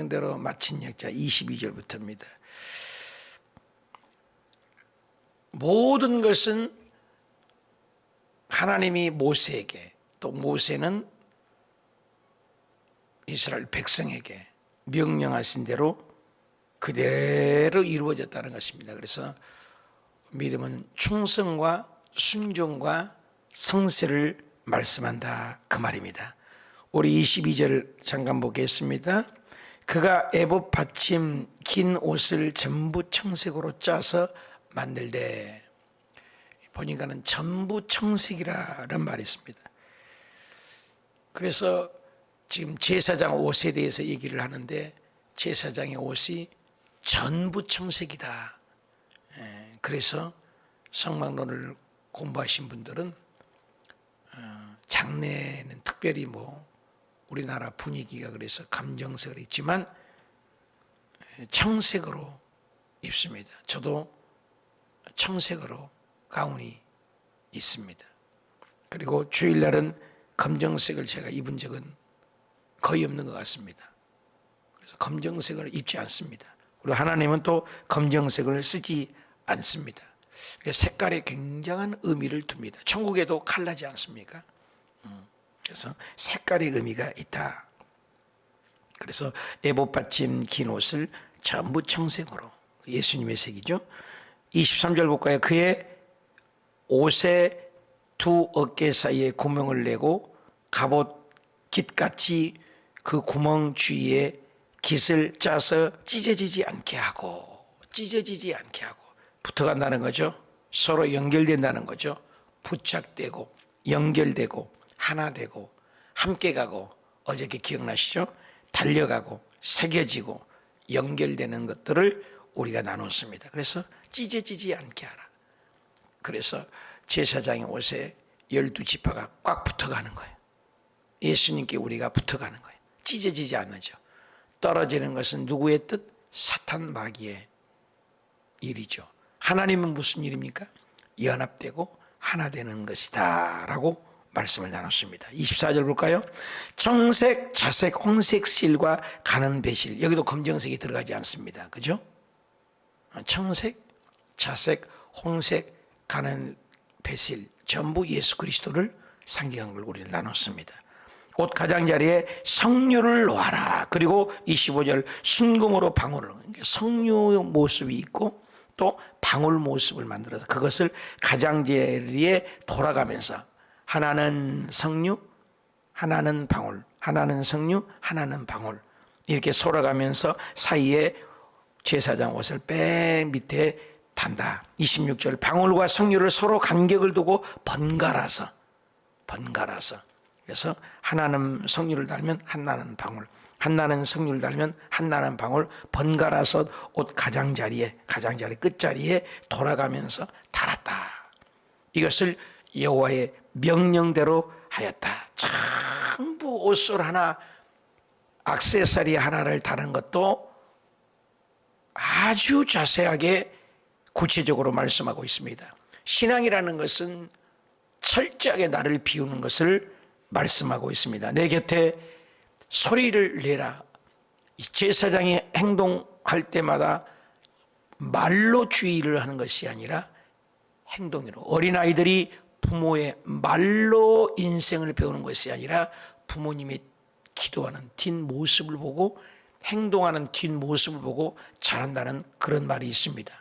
명령대로 마친 역자 22절부터입니다. 모든 것은 하나님이 모세에게, 또 모세는 이스라엘 백성에게 명령하신 대로 그대로 이루어졌다는 것입니다. 그래서 믿음은 충성과 순종과 성실을 말씀한다, 그 말입니다. 우리 22절 잠깐 보겠습니다. 그가 애봇 받침 긴 옷을 전부 청색으로 짜서 만들되, 보니까는 전부 청색이라는 말이 있습니다. 그래서 지금 제사장 옷에 대해서 얘기를 하는데, 제사장의 옷이 전부 청색이다. 그래서 성막론을 공부하신 분들은 장례는 특별히 우리나라 분위기가 그래서 감정색으로 있지만 청색으로 입습니다. 저도 청색으로 가운이 있습니다. 그리고 주일날은 검정색을 제가 입은 적은 거의 없는 것 같습니다. 그래서 검정색을 입지 않습니다. 그리고 하나님은 또 검정색을 쓰지 않습니다. 색깔에 굉장한 의미를 둡니다. 천국에도 칼나지 않습니까? 그래서 색깔의 의미가 있다. 그래서 애봇 받침 긴 옷을 전부 청색으로, 예수님의 색이죠. 23절 볼까요? 그의 옷의 두 어깨 사이에 구멍을 내고 갑옷 깃같이 그 구멍 주위에 깃을 짜서 찢어지지 않게 하고, 붙어간다는 거죠. 서로 연결된다는 거죠. 부착되고 연결되고 하나 되고 함께 가고, 어저께 기억나시죠? 달려가고 새겨지고 연결되는 것들을 우리가 나눴습니다. 그래서 찢어지지 않게 하라. 그래서 제사장의 옷에 12지파가 꽉 붙어가는 거예요. 예수님께 우리가 붙어가는 거예요. 찢어지지 않죠. 떨어지는 것은 누구의 뜻? 사탄 마귀의 일이죠. 하나님은 무슨 일입니까? 연합되고 하나 되는 것이다 라고 말씀을 나눴습니다. 24절 볼까요? 청색, 자색, 홍색 실과 가는 배실. 여기도 검정색이 들어가지 않습니다. 그죠? 청색, 자색, 홍색, 가는 배실, 전부 예수 그리스도를 상징한 걸 우리는 나눴습니다. 옷 가장자리에 성류를 놓아라. 그리고 25절 순금으로 방울을, 성류 모습이 있고 또 방울 모습을 만들어서 그것을 가장자리에 돌아가면서 하나는 성류, 하나는 방울, 하나는 성류, 하나는 방울, 이렇게 솔아가면서 사이에 제사장 옷을 맨 밑에 단다. 26절 방울과 성류를 서로 간격을 두고 번갈아서, 그래서 하나는 성류를 달면 하나는 방울, 하나는 성류를 달면 하나는 방울, 번갈아서 옷 가장자리 끝자리에 돌아가면서 달았다. 이것을 여호와의 명령대로 하였다. 전부 옷솔 하나, 액세서리 하나를 다는 것도 아주 자세하게 구체적으로 말씀하고 있습니다. 신앙이라는 것은 철저하게 나를 비우는 것을 말씀하고 있습니다. 내 곁에 소리를 내라. 제사장이 행동할 때마다 말로 주의를 하는 것이 아니라 행동으로, 어린아이들이 부모의 말로 인생을 배우는 것이 아니라 부모님의 기도하는 뒷모습을 보고 행동하는 뒷모습을 보고 자란다는 그런 말이 있습니다.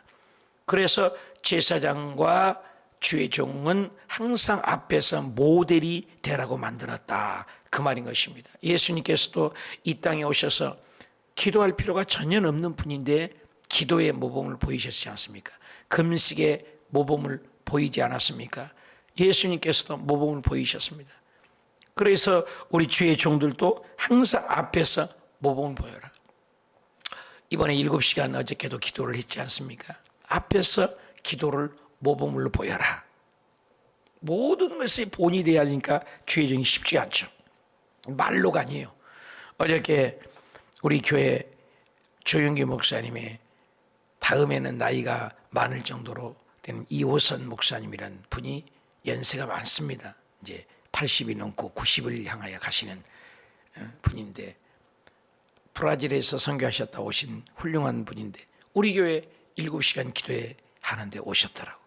그래서 제사장과 주의 종은 항상 앞에서 모델이 되라고 만들었다, 그 말인 것입니다. 예수님께서도 이 땅에 오셔서 기도할 필요가 전혀 없는 분인데 기도의 모범을 보이셨지 않습니까? 금식의 모범을 보이지 않았습니까? 예수님께서도 모범을 보이셨습니다. 그래서 우리 주의 종들도 항상 앞에서 모범을 보여라. 이번에 7시간 어저께도 기도를 했지 않습니까? 앞에서 기도를 모범으로 보여라. 모든 것이 본이 되어야 하니까 주의 종이 쉽지 않죠. 말로가 아니에요. 어저께 우리 교회 조영기 목사님의, 다음에는 나이가 많을 정도로 되는 이호선 목사님이라는 분이 연세가 많습니다. 이제 80이 넘고 90을 향하여 가시는 분인데, 브라질에서 선교하셨다 오신 훌륭한 분인데 우리 교회 7시간 기도회 하는데 오셨더라고.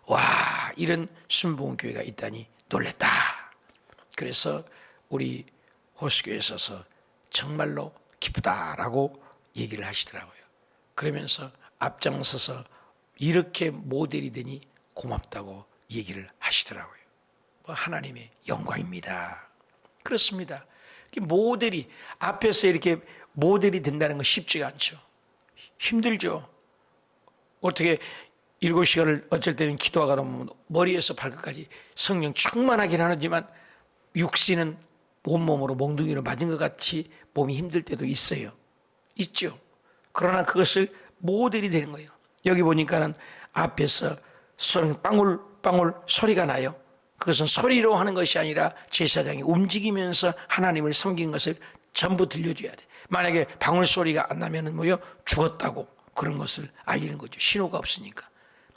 와, 이런 순복음교회가 있다니 놀랬다. 그래서 우리 호수교회에 있어서 정말로 기쁘다라고 얘기를 하시더라고요. 그러면서 앞장서서 이렇게 모델이 되니 고맙다고 얘기를 하시더라고요. 하나님의 영광입니다. 그렇습니다. 모델이 앞에서 이렇게 모델이 된다는 건 쉽지가 않죠. 힘들죠. 어떻게 7시간을 어쩔 때는 기도하다 보면 머리에서 발끝까지 성령 충만하긴 하지만 육신은 온몸으로 몽둥이로 맞은 것 같이 몸이 힘들 때도 있어요. 있죠. 그러나 그것을 모델이 되는 거예요. 여기 보니까는 앞에서 빵울빵울 소리가 나요. 그것은 소리로 하는 것이 아니라 제사장이 움직이면서 하나님을 섬긴 것을 전부 들려줘야 돼. 만약에 방울 소리가 안 나면은 죽었다고 그런 것을 알리는 거죠. 신호가 없으니까.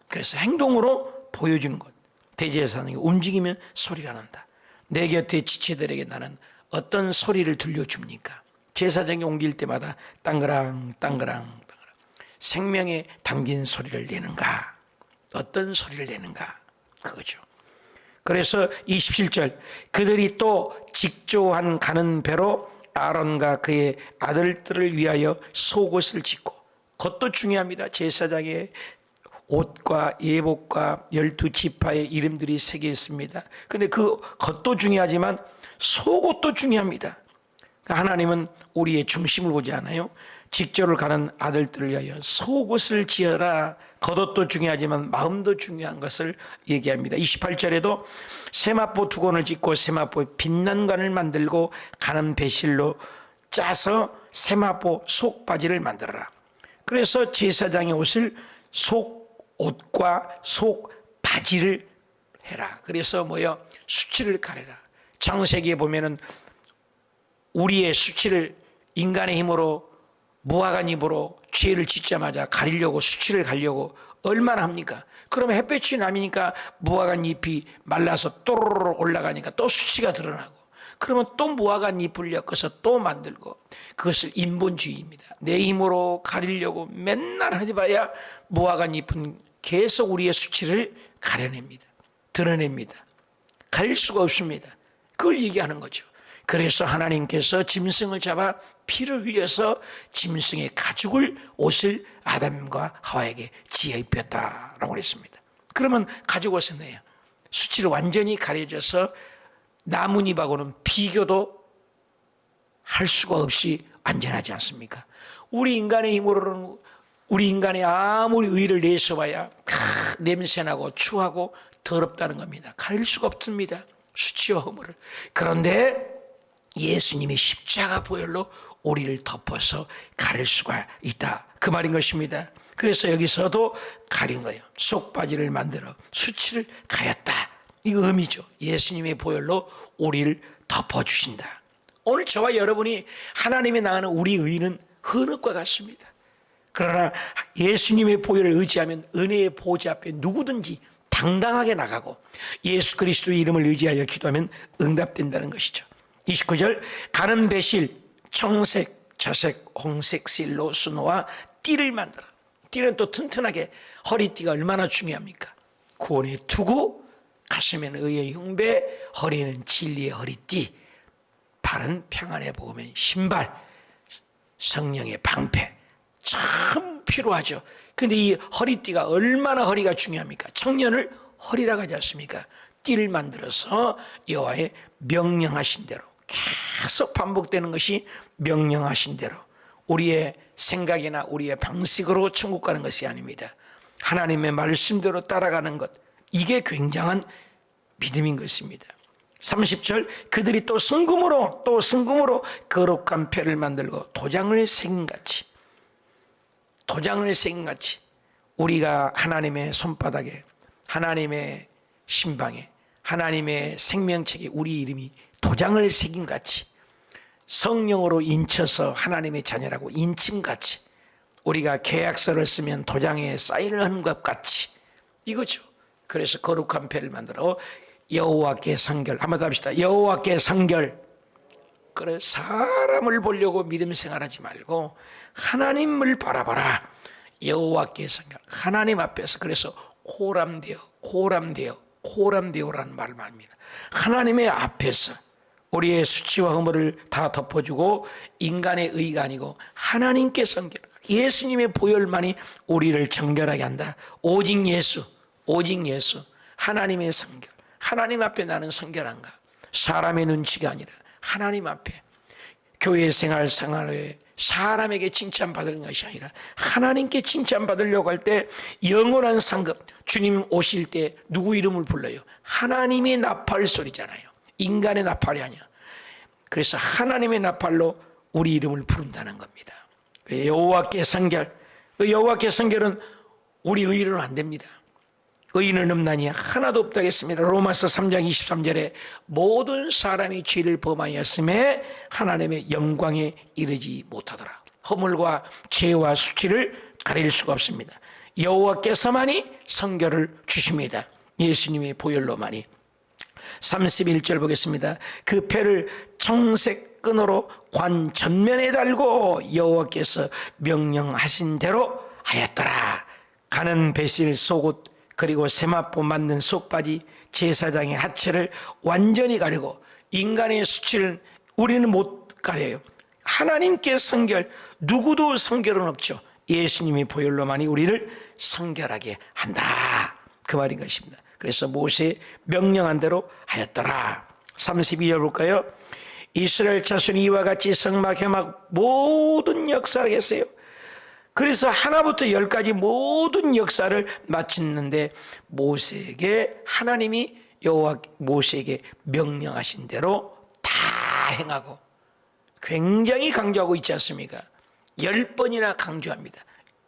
그래서 행동으로 보여주는 것. 대제사장이 움직이면 소리가 난다. 내 곁에 지체들에게 나는 어떤 소리를 들려줍니까? 제사장이 옮길 때마다 땅그랑 땅그랑 생명에 담긴 소리를 내는가? 어떤 소리를 내는가? 그거죠. 그래서 27절 그들이 또 직조한 가는 배로 아론과 그의 아들들을 위하여 속옷을 짓고, 그것도 중요합니다. 제사장의 옷과 예복과 12지파의 이름들이 새겨 있습니다. 그런데 그것도 중요하지만 속옷도 중요합니다. 하나님은 우리의 중심을 보지 않아요. 직조를 가는 아들들을 위하여 속옷을 지어라. 겉옷도 중요하지만 마음도 중요한 것을 얘기합니다. 28절에도 세마포 2권을 짓고 세마포에 빛난관을 만들고 가는 배실로 짜서 세마포 속바지를 만들어라. 그래서 제사장의 옷을 속옷과 속바지를 해라. 그래서 수치를 가려라. 창세기에 보면은 우리의 수치를 인간의 힘으로 무화과 잎으로 죄를 짓자마자 가리려고 수치를 가려고 얼마나 합니까? 그러면 햇볕이 남이니까 무화과 잎이 말라서 또르르 올라가니까 또 수치가 드러나고, 그러면 또 무화과 잎을 엮어서 또 만들고, 그것을 인본주의입니다. 내 힘으로 가리려고 맨날 하지 봐야 무화과 잎은 계속 우리의 수치를 가려냅니다. 드러냅니다. 가릴 수가 없습니다. 그걸 얘기하는 거죠. 그래서 하나님께서 짐승을 잡아 피를 흘려서 짐승의 가죽을 옷을 아담과 하와에게 지어 입혔다라고 그랬습니다. 그러면 가죽 옷은 뭐예요? 수치를 완전히 가려져서 나뭇잎하고는 비교도 할 수가 없이 안전하지 않습니까? 우리 인간의 힘으로는 우리 인간이 아무리 의를 내서봐야 냄새나고 추하고 더럽다는 겁니다. 가릴 수가 없습니다. 수치와 허물을. 그런데 예수님이 십자가 보혈로 우리를 덮어서 가릴 수가 있다. 그 말인 것입니다. 그래서 여기서도 가린 거예요. 속바지를 만들어 수치를 가렸다. 이거 의미죠. 예수님의 보혈로 우리를 덮어주신다. 오늘 저와 여러분이 하나님의 나가는 우리 의는 흙과 같습니다. 그러나 예수님의 보혈을 의지하면 은혜의 보좌 앞에 누구든지 당당하게 나가고 예수 그리스도의 이름을 의지하여 기도하면 응답된다는 것이죠. 29절 가는 배실 청색, 저색, 홍색 실로 수놓아 띠를 만들어. 띠는 또 튼튼하게, 허리띠가 얼마나 중요합니까? 구원의 투구, 가슴에는 의의 흉배, 허리에는 진리의 허리띠, 발은 평안의 복음의 신발, 성령의 방패. 참 필요하죠. 근데 이 허리띠가 얼마나 허리가 중요합니까? 청년을 허리라고 하지 않습니까? 띠를 만들어서 여호와의 명령하신 대로, 계속 반복되는 것이 명령하신 대로 우리의 생각이나 우리의 방식으로 천국 가는 것이 아닙니다. 하나님의 말씀대로 따라가는 것, 이게 굉장한 믿음인 것입니다. 30절 그들이 또 순금으로 거룩한 패를 만들고 도장을 새긴같이 우리가 하나님의 손바닥에, 하나님의 신방에, 하나님의 생명책에 우리 이름이 도장을 새김같이, 성령으로 인쳐서 하나님의 자녀라고 인침같이, 우리가 계약서를 쓰면 도장에 사인을 하는 것 같이, 이거죠. 그래서 거룩한 패를 만들어 여호와께 성결. 한번 더 합시다. 여호와께 성결. 그래, 사람을 보려고 믿음 생활하지 말고 하나님을 바라봐라. 여호와께 성결, 하나님 앞에서. 그래서 코람되어라는 말을 합니다. 하나님의 앞에서 우리의 수치와 허물을 다 덮어주고, 인간의 의가 아니고 하나님께 성결, 예수님의 보혈만이 우리를 정결하게 한다. 오직 예수, 하나님의 성결. 하나님 앞에 나는 성결한가? 사람의 눈치가 아니라 하나님 앞에. 교회 생활에 사람에게 칭찬받을 것이 아니라 하나님께 칭찬받으려고 할 때 영원한 상급, 주님 오실 때 누구 이름을 불러요? 하나님의 나팔 소리잖아요. 인간의 나팔이 아니야. 그래서 하나님의 나팔로 우리 이름을 부른다는 겁니다. 여호와께 성결, 여호와께 성결은 우리 의로는 안 됩니다. 의인은 없나니 하나도 없다고 했습니다. 로마서 3장 23절에 모든 사람이 죄를 범하였음에 하나님의 영광에 이르지 못하더라. 허물과 죄와 수치를 가릴 수가 없습니다. 여호와께서만이 성결을 주십니다. 예수님의 보혈로만이. 31절 보겠습니다. 그 패를 청색 끈으로 관 전면에 달고 여호와께서 명령하신 대로 하였더라. 가는 배실 속옷 그리고 세마포 만든 속바지, 제사장의 하체를 완전히 가리고, 인간의 수치를 우리는 못 가려요. 하나님께 성결, 누구도 성결은 없죠. 예수님의 보혈로만이 우리를 성결하게 한다, 그 말인 것입니다. 그래서 모세의 명령한 대로 하였더라. 32절 볼까요? 이스라엘 자손이 이와 같이 성막 회막 모든 역사를 했어요. 그래서 하나부터 열까지 모든 역사를 마쳤는데, 모세에게 하나님이 여호와 모세에게 명령하신 대로 다 행하고, 굉장히 강조하고 있지 않습니까? 10번이나 강조합니다.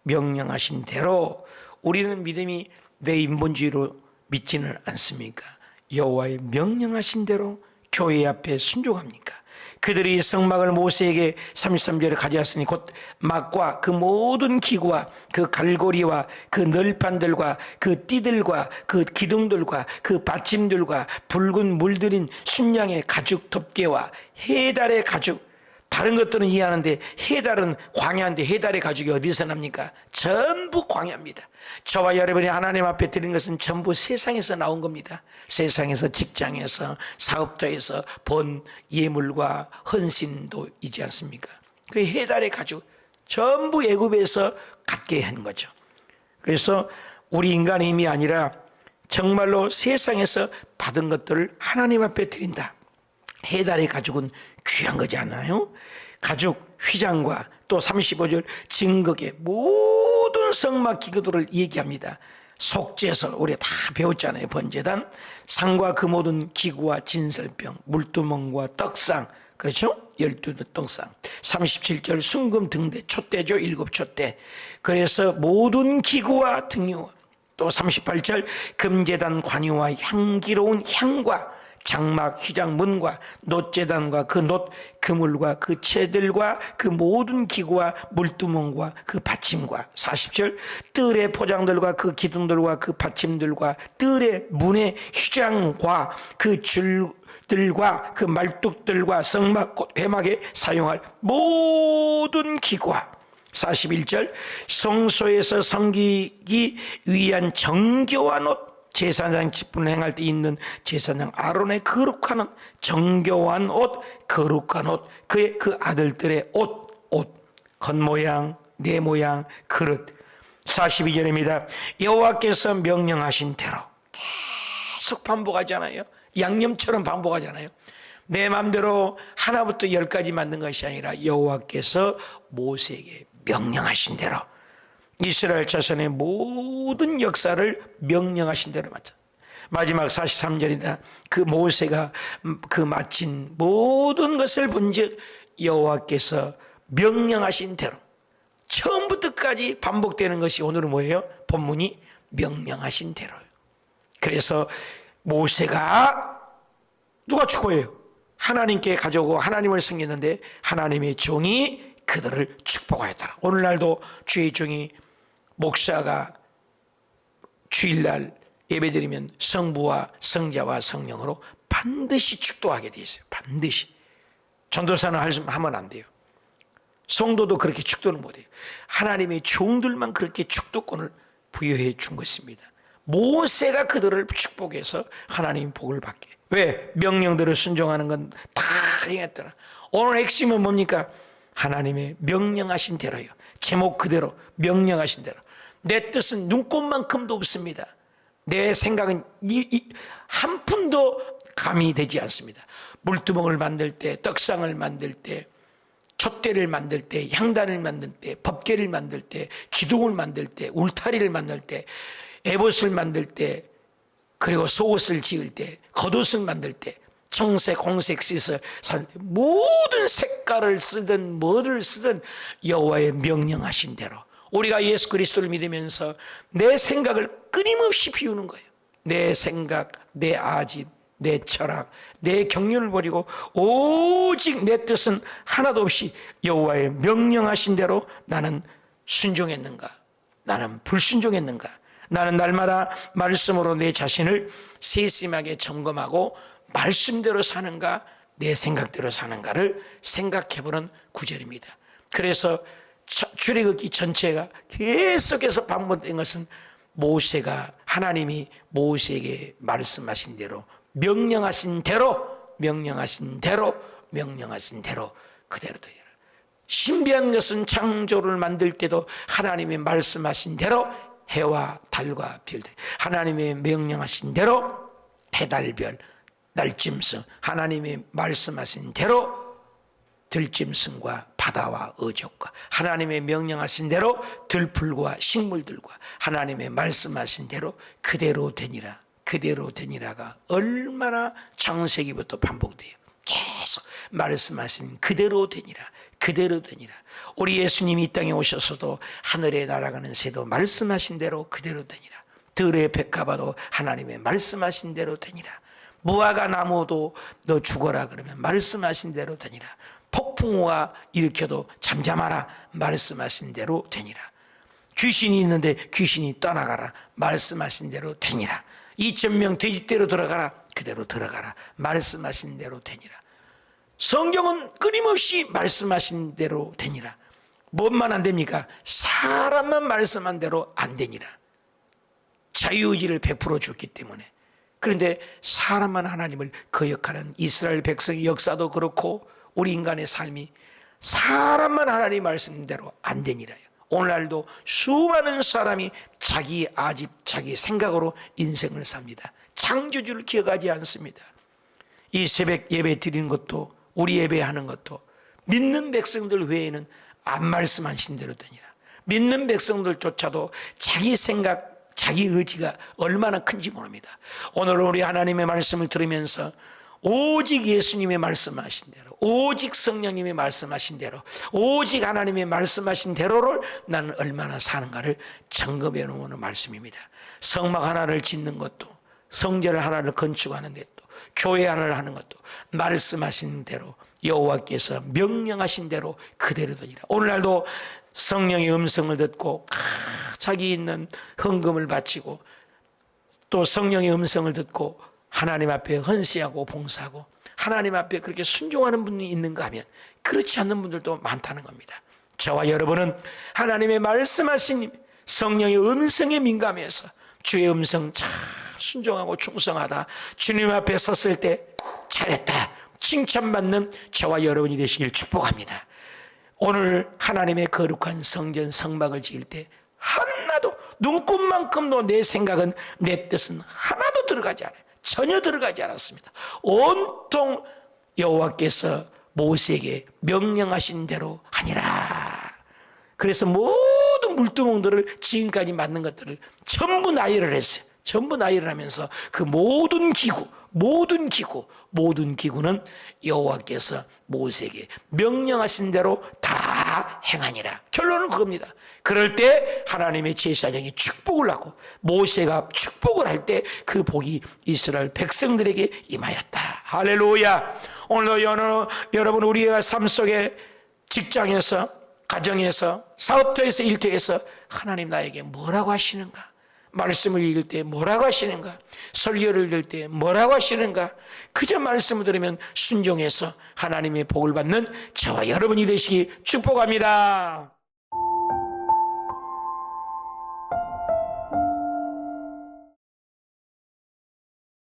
명령하신 대로. 우리는 믿음이 내 인본주의로 믿지는 않습니까? 여호와의 명령하신 대로 교회 앞에 순종합니까? 그들이 성막을 모세에게 33절에 가져왔으니 곧 막과 그 모든 기구와 그 갈고리와 그 널판들과 그 띠들과 그 기둥들과 그 받침들과 붉은 물들인 순양의 가죽 덮개와 해달의 가죽. 다른 것들은 이해하는데 해달은 광야인데 해달의 가죽이 어디서 납니까? 전부 광야입니다. 저와 여러분이 하나님 앞에 드린 것은 전부 세상에서 나온 겁니다. 세상에서, 직장에서, 사업터에서 본 예물과 헌신도 있지 않습니까? 그 해달의 가죽 전부 애굽에서 갖게 한 거죠. 그래서 우리 인간의 힘이 아니라 정말로 세상에서 받은 것들을 하나님 앞에 드린다. 해달의 가죽은 귀한 거지 않나요? 가죽 휘장과 또 35절 증거계 모든 성막 기구들을 얘기합니다. 속죄서 우리가 다 배웠잖아요. 번제단, 상과 그 모든 기구와 진설병, 물두멍과 떡상, 그렇죠? 12떡상. 37절 순금 등대, 촛대죠. 7촛대. 그래서 모든 기구와 등유, 또 38절 금제단 관유와 향기로운 향과 장막 휘장 문과 놋제단과 그 놋 그물과 그 채들과 그 모든 기구와 물두멍과 그 받침과 40절 뜰의 포장들과 그 기둥들과 그 받침들과 뜰의 문의 휘장과 그 줄들과 그 말뚝들과 성막 회막에 사용할 모든 기구와 41절 성소에서 섬기기 위한 정교한 옷, 제사장 직분을 행할 때 입는 제사장 아론의 거룩한 정교한 옷, 거룩한 옷, 그의 그 아들들의 옷, 겉모양, 내모양, 그릇. 42절입니다. 여호와께서 명령하신 대로 계속 반복하잖아요. 양념처럼 반복하잖아요. 내 마음대로 하나부터 10까지 만든 것이 아니라 여호와께서 모세에게 명령하신 대로 이스라엘 자손의 모든 역사를 명령하신 대로 마쳐. 마지막 43절이다. 그 모세가 그 마친 모든 것을 본즉 여호와께서 명령하신 대로 처음부터까지 반복되는 것이 오늘은 뭐예요? 본문이 명령하신 대로예요. 그래서 모세가 누가 축복해요? 하나님께 가져오고 하나님을 섬겼는데 하나님의 종이 그들을 축복하였더라. 오늘날도 주의 종이 목사가 주일날 예배드리면 성부와 성자와 성령으로 반드시 축도하게 되어 있어요. 반드시. 전도사는 하면 안 돼요. 성도도 그렇게 축도는 못해요. 하나님의 종들만 그렇게 축도권을 부여해 준 것입니다. 모세가 그들을 축복해서 하나님 복을 받게. 왜? 명령대로 순종하는 건 다 행했더라. 오늘 핵심은 뭡니까? 하나님의 명령하신 대로요. 제목 그대로 명령하신 대로. 내 뜻은 눈꽃만큼도 없습니다. 내 생각은 한 푼도 감이 되지 않습니다. 물두멍을 만들 때, 떡상을 만들 때, 촛대를 만들 때, 향단을 만들 때, 법궤를 만들 때, 기둥을 만들 때, 울타리를 만들 때, 에봇을 만들 때, 그리고 속옷을 지을 때, 겉옷을 만들 때, 청색, 홍색, 씻을 살 때, 모든 색깔을 쓰든 뭐를 쓰든 여호와의 명령하신 대로 우리가 예수 그리스도를 믿으면서 내 생각을 끊임없이 비우는 거예요. 내 생각, 내 아집, 내 철학, 내 경륜을 버리고 오직 내 뜻은 하나도 없이 여호와의 명령하신 대로 나는 순종했는가? 나는 불순종했는가? 나는 날마다 말씀으로 내 자신을 세심하게 점검하고 말씀대로 사는가? 내 생각대로 사는가를 생각해보는 구절입니다. 그래서 출애굽기 전체가 계속해서 반복된 것은 모세가 하나님이 모세에게 말씀하신 대로 명령하신 대로 그대로 되라. 신비한 것은 창조를 만들 때도 하나님이 말씀하신 대로 해와 달과 별들, 하나님의 명령하신 대로 해달별, 날짐승, 하나님이 말씀하신 대로 들짐승과 바다와 어족과 하나님의 명령하신 대로 들풀과 식물들과 하나님의 말씀하신 대로 그대로 되니라. 그대로 되니라가 얼마나 창세기부터 반복돼요. 계속 말씀하신 그대로 되니라. 그대로 되니라. 우리 예수님이 이 땅에 오셔서도 하늘에 날아가는 새도 말씀하신 대로 그대로 되니라. 들의 백합화도 하나님의 말씀하신 대로 되니라. 무화과 나무도 너 죽어라 그러면 말씀하신 대로 되니라. 폭풍우가 일으켜도 잠잠하라 말씀하신 대로 되니라. 귀신이 있는데 귀신이 떠나가라 말씀하신 대로 되니라. 2,000명 돼지떼로 들어가라 그대로 들어가라 말씀하신 대로 되니라. 성경은 끊임없이 말씀하신 대로 되니라. 뭔만 안 됩니까? 사람만 말씀한 대로 안 되니라. 자유의지를 베풀어 줬기 때문에. 그런데 사람만 하나님을 거역하는 이스라엘 백성의 역사도 그렇고 우리 인간의 삶이 사람만 하나님 말씀대로 안 되니라요. 오늘날도 수많은 사람이 자기 아집, 자기 생각으로 인생을 삽니다. 창조주를 기억하지 않습니다. 이 새벽 예배 드리는 것도 우리 예배하는 것도 믿는 백성들 외에는 안 말씀하신 대로 되니라. 믿는 백성들조차도 자기 생각, 자기 의지가 얼마나 큰지 모릅니다. 오늘 우리 하나님의 말씀을 들으면서 오직 예수님의 말씀하신 대로, 오직 성령님의 말씀하신 대로, 오직 하나님의 말씀하신 대로를 나는 얼마나 사는가를 점검해 놓는 말씀입니다. 성막 하나를 짓는 것도, 성전 하나를 건축하는 것도, 교회 하나를 하는 것도 말씀하신 대로 여호와께서 명령하신 대로 그대로 되니라. 오늘날도 성령의 음성을 듣고 자기 있는 헌금을 바치고 또 성령의 음성을 듣고 하나님 앞에 헌시하고 봉사하고 하나님 앞에 그렇게 순종하는 분이 있는가 하면 그렇지 않는 분들도 많다는 겁니다. 저와 여러분은 하나님의 말씀하신 성령의 음성에 민감해서 주의 음성 잘 순종하고 충성하다 주님 앞에 섰을 때 잘했다 칭찬받는 저와 여러분이 되시길 축복합니다. 오늘 하나님의 거룩한 성전 성막을 지을 때 하나도 눈꽃만큼도 내 생각은 내 뜻은 하나도 들어가지 않아요. 전혀 들어가지 않았습니다. 온통 여호와께서 모세에게 명령하신 대로 하니라. 그래서 모든 물두멍들을 지금까지 만든 것들을 전부 나열을 했어요. 전부 나열을 하면서 그 모든 기구는 여호와께서 모세에게 명령하신 대로 다 행하니라. 결론은 그겁니다. 그럴 때 하나님의 제사장이 축복을 하고 모세가 축복을 할 때 그 복이 이스라엘 백성들에게 임하였다. 할렐루야. 오늘도 여러분 우리의 삶 속에 직장에서 가정에서 사업터에서 일터에서 하나님 나에게 뭐라고 하시는가? 말씀을 읽을 때 뭐라고 하시는가? 설교를 들을 때 뭐라고 하시는가? 그저 말씀을 들으면 순종해서 하나님의 복을 받는 저와 여러분이 되시기 축복합니다.